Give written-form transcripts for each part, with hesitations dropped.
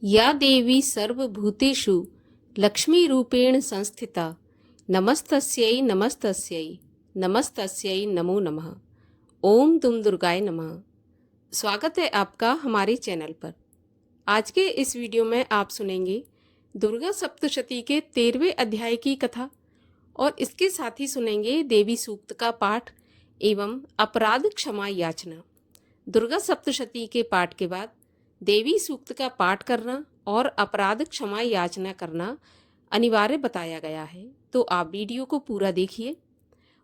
या देवी सर्वभूतेषु लक्ष्मीरूपेण संस्थिता नमस्तस्यै नमस्तस्यै नमस्तस्यै नमो नमः। ओम तुम दुर्गाय नमः। स्वागत है आपका हमारे चैनल पर। आज के इस वीडियो में आप सुनेंगे दुर्गा सप्तशती के 13वें अध्याय की कथा और इसके साथ ही सुनेंगे देवी सूक्त का पाठ एवं अपराध क्षमा याचना। दुर्गा सप्तशती के पाठ के बाद देवी सूक्त का पाठ करना और अपराध क्षमा याचना करना अनिवार्य बताया गया है। तो आप वीडियो को पूरा देखिए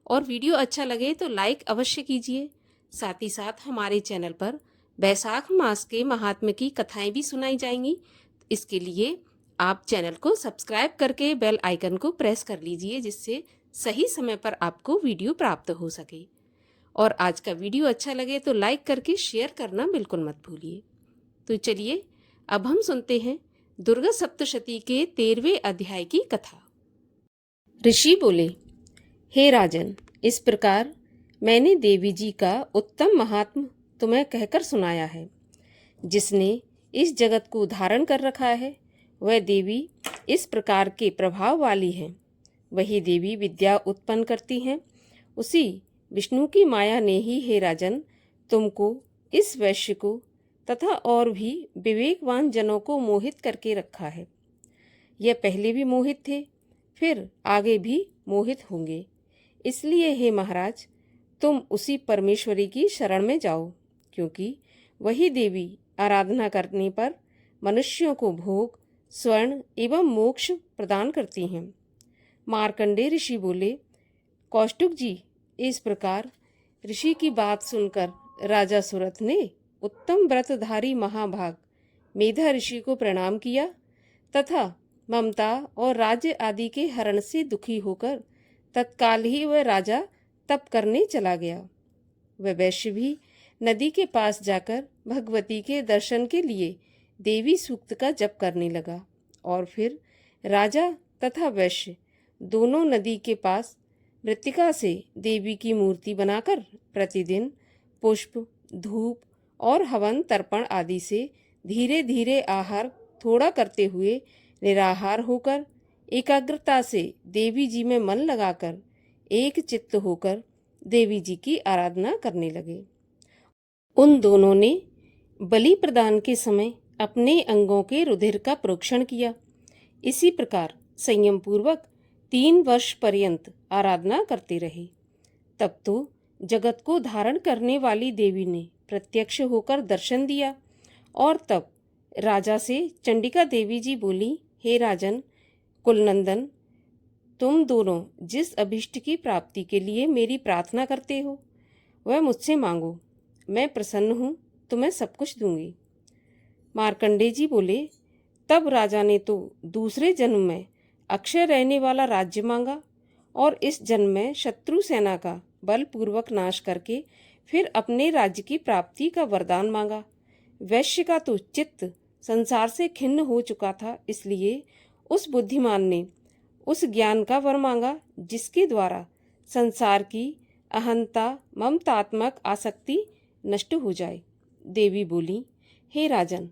और वीडियो अच्छा लगे तो लाइक अवश्य कीजिए। साथ ही साथ हमारे चैनल पर बैसाख मास के महात्म्य की कथाएं भी सुनाई जाएंगी। इसके लिए आप चैनल को सब्सक्राइब करके बेल आइकन को प्रेस कर लीजिए, जिससे सही समय पर आपको वीडियो प्राप्त हो सके। और आज का वीडियो अच्छा लगे तो लाइक करके शेयर करना बिल्कुल मत भूलिए। तो चलिए अब हम सुनते हैं दुर्गा सप्तशती के 13वें अध्याय की कथा। ऋषि बोले, हे राजन, इस प्रकार मैंने देवी जी का उत्तम महात्म तुम्हें कहकर सुनाया है। जिसने इस जगत को धारण कर रखा है वह देवी इस प्रकार के प्रभाव वाली है। वही देवी विद्या उत्पन्न करती हैं। उसी विष्णु की माया ने ही, हे राजन, तुमको, इस वैश्य को तथा और भी विवेकवान जनों को मोहित करके रखा है। यह पहले भी मोहित थे, फिर आगे भी मोहित होंगे। इसलिए हे महाराज, तुम उसी परमेश्वरी की शरण में जाओ, क्योंकि वही देवी आराधना करने पर मनुष्यों को भोग, स्वर्ण एवं मोक्ष प्रदान करती हैं। मार्कंडेय ऋषि बोले, कौष्टुक जी, इस प्रकार ऋषि की बात सुनकर राजा सुरथ ने उत्तम व्रतधारी महाभाग मेधा ऋषि को प्रणाम किया तथा ममता और राज्य आदि के हरण से दुखी होकर तत्काल ही वह राजा तप करने चला गया। वह वैश्य भी नदी के पास जाकर भगवती के दर्शन के लिए देवी सूक्त का जप करने लगा और फिर राजा तथा वैश्य दोनों नदी के पास मृत्तिका से देवी की मूर्ति बनाकर प्रतिदिन पुष्प, धूप और हवन तर्पण आदि से धीरे धीरे आहार थोड़ा करते हुए निराहार होकर एकाग्रता से देवी जी में मन लगाकर एक चित्त होकर देवी जी की आराधना करने लगे। उन दोनों ने बलि प्रदान के समय अपने अंगों के रुधिर का प्रोक्षण किया। इसी प्रकार संयम पूर्वक 3 वर्ष पर्यंत आराधना करते रहे। तब तो जगत को धारण करने वाली देवी ने प्रत्यक्ष होकर दर्शन दिया और तब राजा से चंडिका देवी जी बोली, हे राजन कुलनंदन, तुम दोनों जिस अभिष्ट की प्राप्ति के लिए मेरी प्रार्थना करते हो वह मुझसे मांगो। मैं प्रसन्न हूँ, तुम्हें सब कुछ दूंगी। मार्कंडेय जी बोले, तब राजा ने तो दूसरे जन्म में अक्षय रहने वाला राज्य मांगा और इस जन्म में शत्रु सेना का बलपूर्वक नाश करके फिर अपने राज्य की प्राप्ति का वरदान मांगा। वैश्य का तो चित्त संसार से खिन्न हो चुका था, इसलिए उस बुद्धिमान ने उस ज्ञान का वर मांगा जिसके द्वारा संसार की अहंता ममतात्मक आसक्ति नष्ट हो जाए। देवी बोली, हे राजन,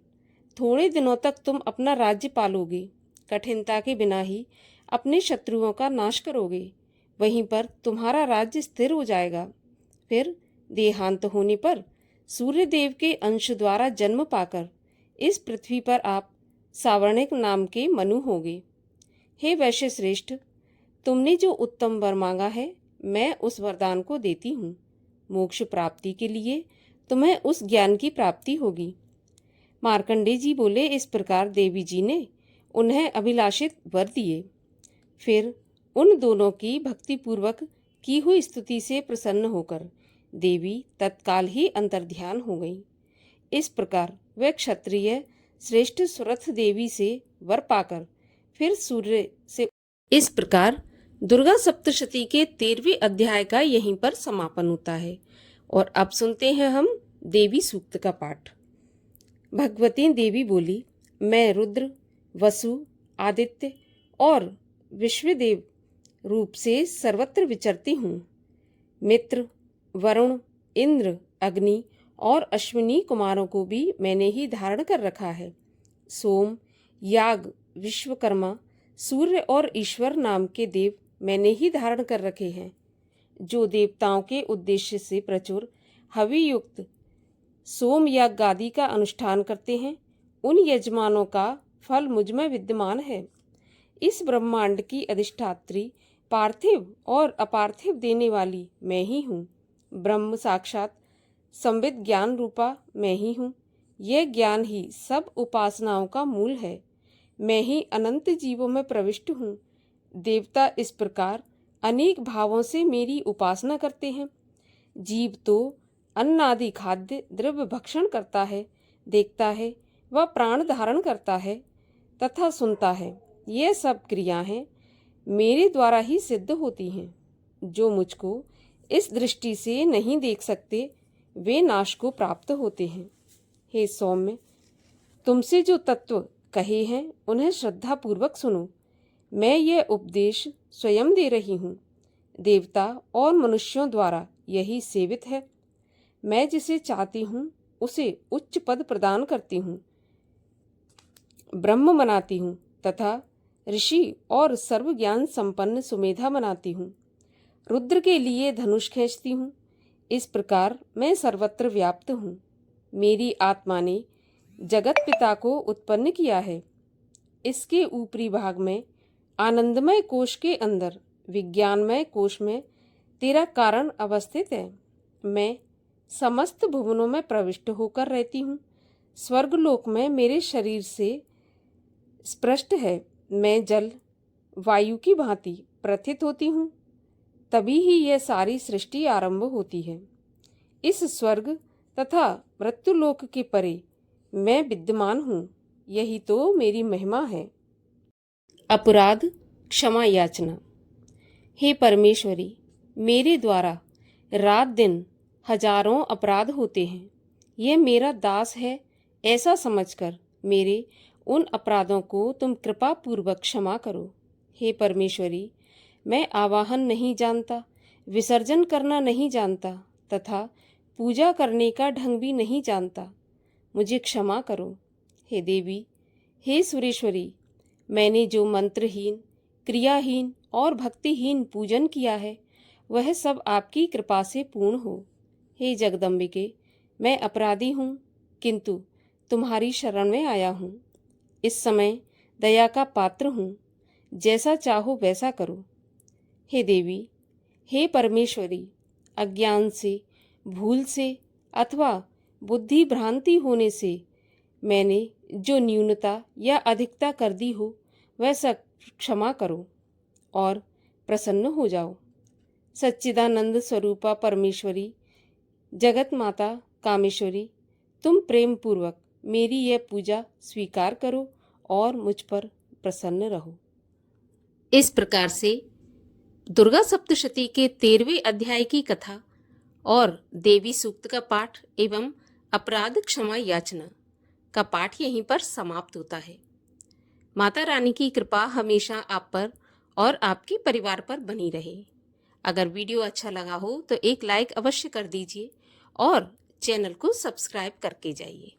थोड़े दिनों तक तुम अपना राज्य पालोगे, कठिनता के बिना ही अपने शत्रुओं का नाश करोगे। वहीं पर तुम्हारा राज्य स्थिर हो जाएगा। फिर देहांत होने पर सूर्य देव के अंश द्वारा जन्म पाकर इस पृथ्वी पर आप सावर्णिक नाम के मनु होगे। हे वैश्य श्रेष्ठ, तुमने जो उत्तम वर मांगा है मैं उस वरदान को देती हूँ। मोक्ष प्राप्ति के लिए तुम्हें उस ज्ञान की प्राप्ति होगी। मार्कंडेय जी बोले, इस प्रकार देवी जी ने उन्हें अभिलाषित वर दिए। फिर उन दोनों की भक्तिपूर्वक की हुई स्तुति से प्रसन्न होकर देवी तत्काल ही अंतर्ध्यान हो गई। इस प्रकार वह क्षत्रिय श्रेष्ठ सुरथ देवी से वर पाकर फिर सूर्य से। इस प्रकार दुर्गा सप्तशती के 13वें अध्याय का यहीं पर समापन होता है। और अब सुनते हैं हम देवी सूक्त का पाठ। भगवती देवी बोली, मैं रुद्र, वसु, आदित्य और विश्वदेव रूप से सर्वत्र विचरती हूँ। मित्र, वरुण, इंद्र, अग्नि और अश्विनी कुमारों को भी मैंने ही धारण कर रखा है। सोम, याग, विश्वकर्मा, सूर्य और ईश्वर नाम के देव मैंने ही धारण कर रखे हैं। जो देवताओं के उद्देश्य से प्रचुर हवि युक्त सोम याग आदि का अनुष्ठान करते हैं, उन यजमानों का फल मुझ में विद्यमान है। इस ब्रह्मांड की अधिष्ठात्री, पार्थिव और अपार्थिव देने वाली मैं ही हूँ। ब्रह्म साक्षात संविद ज्ञान रूपा मैं ही हूँ। यह ज्ञान ही सब उपासनाओं का मूल है। मैं ही अनंत जीवों में प्रविष्ट हूँ। देवता इस प्रकार अनेक भावों से मेरी उपासना करते हैं। जीव तो अन्न आदि खाद्य द्रव्य भक्षण करता है, देखता है, वह प्राण धारण करता है तथा सुनता है। ये सब क्रियाएं मेरे द्वारा ही सिद्ध होती हैं। जो मुझको इस दृष्टि से नहीं देख सकते, वे नाश को प्राप्त होते हैं। हे सौम्य, तुमसे जो तत्व कहे हैं उन्हें श्रद्धा पूर्वक सुनो। मैं यह उपदेश स्वयं दे रही हूँ। देवता और मनुष्यों द्वारा यही सेवित है। मैं जिसे चाहती हूँ उसे उच्च पद प्रदान करती हूँ, ब्रह्म बनाती हूँ तथा ऋषि और सर्व ज्ञान संपन्न सुमेधा बनाती हूँ। रुद्र के लिए धनुष खींचती हूँ। इस प्रकार मैं सर्वत्र व्याप्त हूँ। मेरी आत्मा ने जगत पिता को उत्पन्न किया है। इसके ऊपरी भाग में आनंदमय कोश के अंदर विज्ञानमय कोश में तेरा कारण अवस्थित है। मैं समस्त भुवनों में प्रविष्ट होकर रहती हूँ। स्वर्गलोक में मेरे शरीर से स्पष्ट है। मैं जल वायु की भांति प्रथित होती हूँ, तभी ही यह सारी सृष्टि आरंभ होती है। इस स्वर्ग तथा मृत्युलोक के परे मैं विद्यमान हूँ। यही तो मेरी महिमा है। अपराध क्षमा याचना। हे परमेश्वरी, मेरे द्वारा रात दिन हजारों अपराध होते हैं। यह मेरा दास है ऐसा समझकर मेरे उन अपराधों को तुम कृपा पूर्वक क्षमा करो। हे परमेश्वरी, मैं आवाहन नहीं जानता, विसर्जन करना नहीं जानता तथा पूजा करने का ढंग भी नहीं जानता। मुझे क्षमा करो। हे देवी, हे सुरेश्वरी, मैंने जो मंत्रहीन, क्रियाहीन और भक्तिहीन पूजन किया है, वह सब आपकी कृपा से पूर्ण हो। हे जगदम्बिके, मैं अपराधी हूँ, किंतु तुम्हारी शरण में आया हूँ। इस समय दया का पात्र हूँ। जैसा चाहो वैसा करो। हे देवी, हे परमेश्वरी, अज्ञान से, भूल से अथवा बुद्धि भ्रांति होने से मैंने जो न्यूनता या अधिकता कर दी हो, वह सब क्षमा करो और प्रसन्न हो जाओ। सच्चिदानंद स्वरूपा परमेश्वरी, जगत माता कामेश्वरी, तुम प्रेम पूर्वक मेरी यह पूजा स्वीकार करो और मुझ पर प्रसन्न रहो। इस प्रकार से दुर्गा सप्तशती के 13वें अध्याय की कथा और देवी सूक्त का पाठ एवं अपराध क्षमा याचना का पाठ यहीं पर समाप्त होता है। माता रानी की कृपा हमेशा आप पर और आपके परिवार पर बनी रहे। अगर वीडियो अच्छा लगा हो तो एक लाइक अवश्य कर दीजिए और चैनल को सब्सक्राइब करके जाइए।